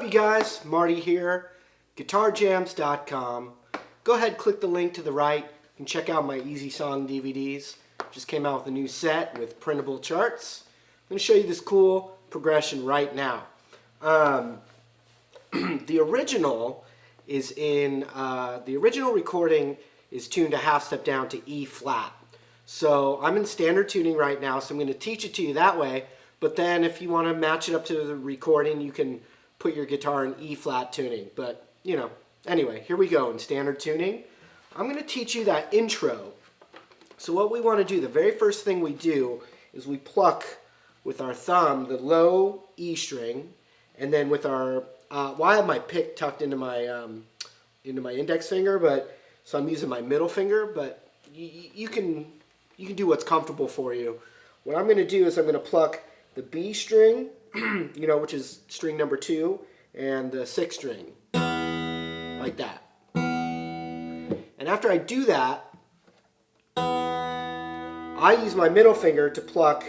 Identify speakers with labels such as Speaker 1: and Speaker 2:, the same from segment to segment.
Speaker 1: you guys? Marty here, GuitarJamz.com. Go ahead, click the link to the right and check out my Easy Song DVDs. Just came out with a new set with printable charts. I'm going to show you this cool progression right now. The original is in, the original recording is tuned a half step down to E flat. So I'm in standard tuning right now, so I'm going to teach it to you that way. But then if you want to match it up to the recording, you can put your guitar in E flat tuning. But, you know, anyway, here we go in standard tuning. I'm going to teach you that intro. So what we want to do, the very first thing we do is we pluck with our thumb the low E string, and then with our, well, I have my pick tucked into my index finger, but so I'm using my middle finger, but you can do what's comfortable for you. What I'm going to do is I'm going to pluck the B string, you know, which is string number 2, and the 6th string, like that. And after I do that, I use my middle finger to pluck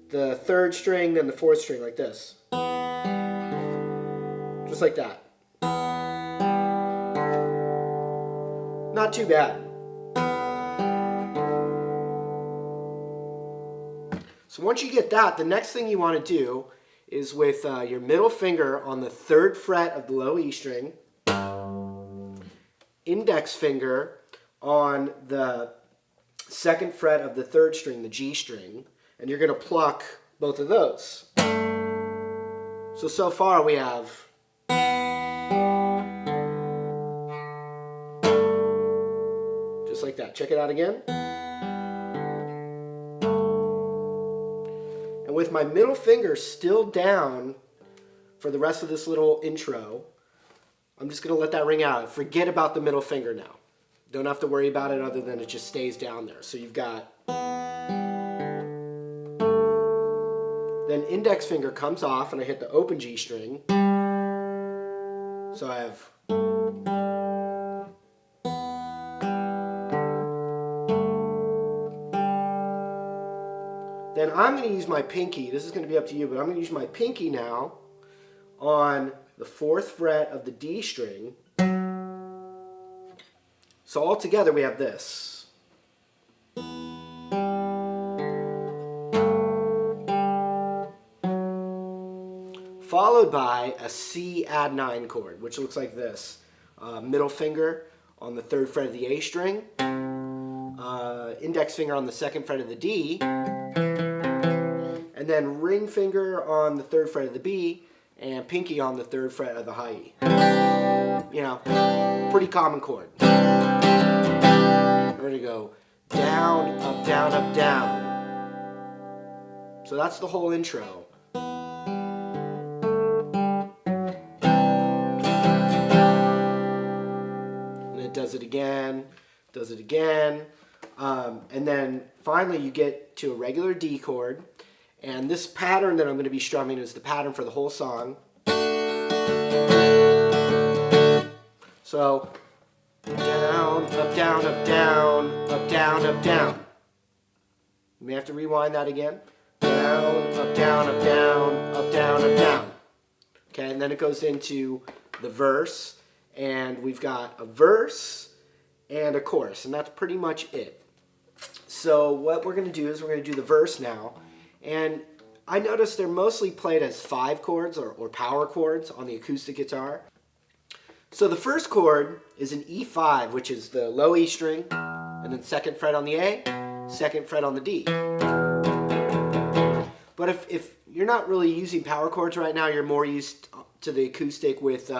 Speaker 1: the 3rd string, then the 4th string, like this. Just like that. Not too bad. So once you get that, the next thing you want to do is with your middle finger on the 3rd fret of the low E string, index finger on the 2nd fret of the 3rd string, the G string, and you're going to pluck both of those. So far we have just like that. Check it out again. And with my middle finger still down for the rest of this little intro, I'm just going to let that ring out. Forget about the middle finger now. Don't have to worry about it other than it just stays down there. So you've got, then index finger comes off and I hit the open G string. So I have, then I'm going to use my pinky. This is going to be up to you, but I'm going to use my pinky now on the 4th fret of the D string. So all together we have this. Followed by a C add 9 chord, which looks like this. Middle finger on the 3rd fret of the A string, index finger on the 2nd fret of the D, and then ring finger on the 3rd fret of the B, and pinky on the 3rd fret of the high E. You know, pretty common chord. We're going to go down, up, down, up, down. So that's the whole intro. And it does it again, does it again. And then finally you get to a regular D chord. And this pattern that I'm going to be strumming is the pattern for the whole song. So, down, up, down, up, down, up, down, up, down. You may have to rewind that again. Down, up, down, up, down, up, down, up, down. Okay, and then it goes into the verse, and we've got a verse and a chorus, and that's pretty much it. So what we're going to do is we're going to do the verse now, and I noticed they're mostly played as 5 chords or power chords on the acoustic guitar. So the first chord is an E5, which is the low E string, and then 2nd fret on the A, 2nd fret on the D. But if you're not really using power chords right now, you're more used to the acoustic with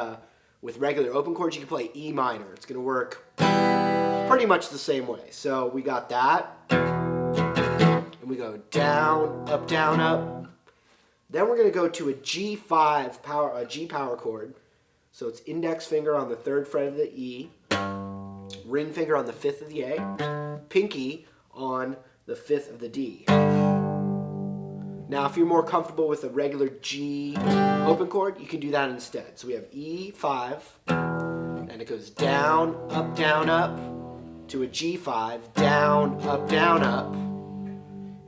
Speaker 1: regular open chords, you can play E minor. It's going to work pretty much the same way. So we got that, and we go down, up, down, up. Then we're going to go to a G5 power, a G power chord. So it's index finger on the 3rd fret of the E, ring finger on the 5th of the A, pinky on the 5th of the D. Now if you're more comfortable with a regular G open chord, you can do that instead. So we have E5, and it goes down, up, to a G5, down, up,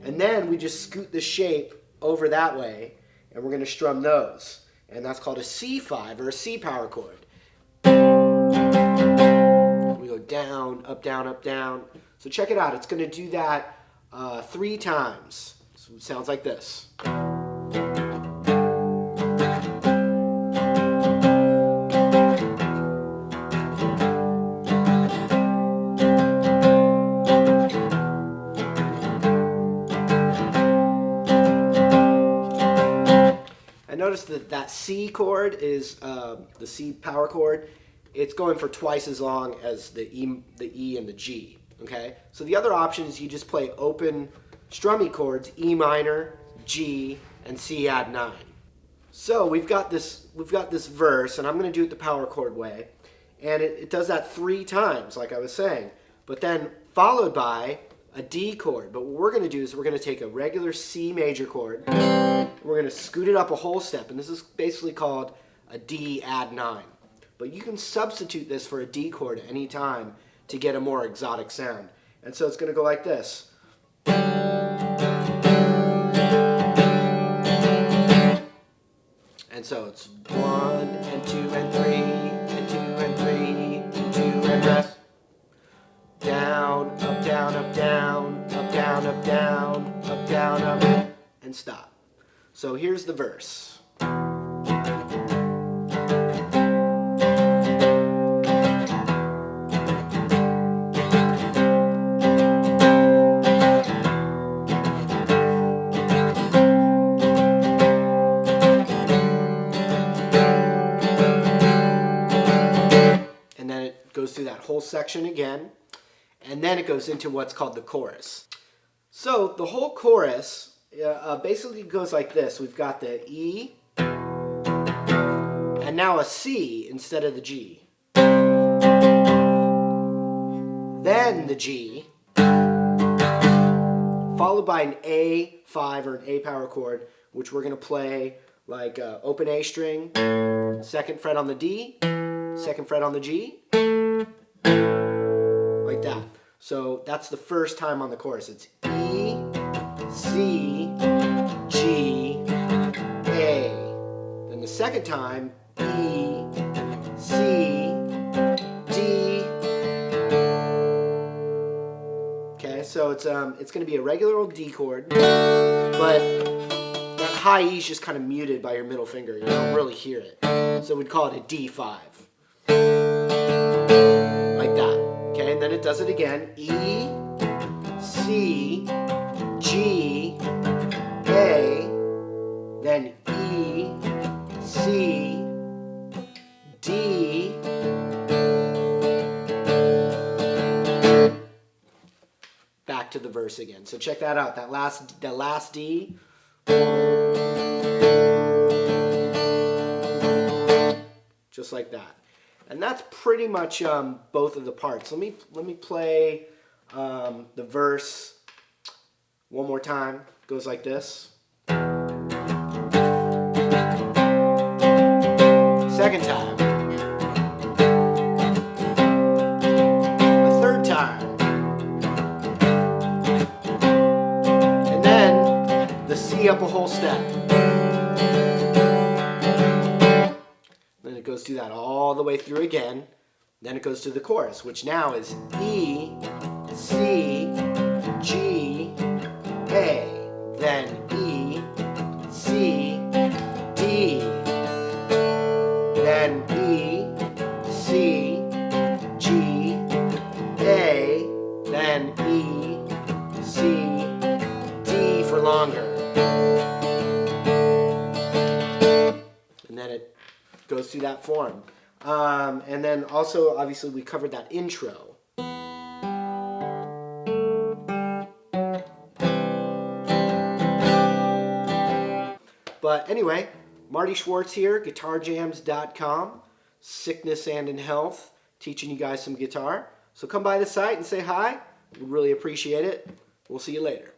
Speaker 1: and then we just scoot the shape over that way, and we're going to strum those. and that's called a C5 or a C power chord. We go down, up, down, up, down. So check it out. It's going to do that 3 times. So it sounds like this. Notice that that C chord is the C power chord. It's going for twice as long as the E and the G. Okay, so the other option is you just play open strummy chords: E minor, G, and C add 9. So we've got this verse, and I'm going to do it the power chord way, and it does that 3 times, like I was saying, but then followed by a D chord. But what we're going to do is we're going to take a regular C major chord, we're going to scoot it up a whole step, and this is basically called a D add 9. But you can substitute this for a D chord at any time to get a more exotic sound. And so it's going to go like this. And so it's 1 and 2 and 3 and 2 and 3 and 2 and rest. Down, up, down, up, down, up, down, up, down, up, down, up, and stop. So here's the verse. And then it goes through that whole section again, and then it goes into what's called the chorus. So the whole chorus basically goes like this. We've got the E, and now a C instead of the G. Then the G, followed by an A5 or an A power chord, which we're going to play like open A string, 2nd fret on the D, 2nd fret on the G, like that. So that's the first time on the chorus. It's E, C, G, A. Then the second time, E, C, D. Okay, so it's going to be a regular old D chord, but that high E is just kind of muted by your middle finger. You don't really hear it. So we'd call it a D5. Like that. Okay, and then it does it again. E, C, G, A, then E, C, D, back to the verse again. So check that out. That last D, just like that. And that's pretty much both of the parts. Let me play the verse one more time. It goes like this. Second time. The third time. And then the C up a whole step. Then it goes through that all the way through again. Then it goes to the chorus, which now is E, C, G, A, then E, C, D, then E, C, G, A, then E, C, D for longer. And then it goes through that form. And then also, obviously, we covered that intro. But anyway, Marty Schwartz here, GuitarJamz.com, sickness and in health, teaching you guys some guitar. So come by the site and say hi. We'd really appreciate it. We'll see you later.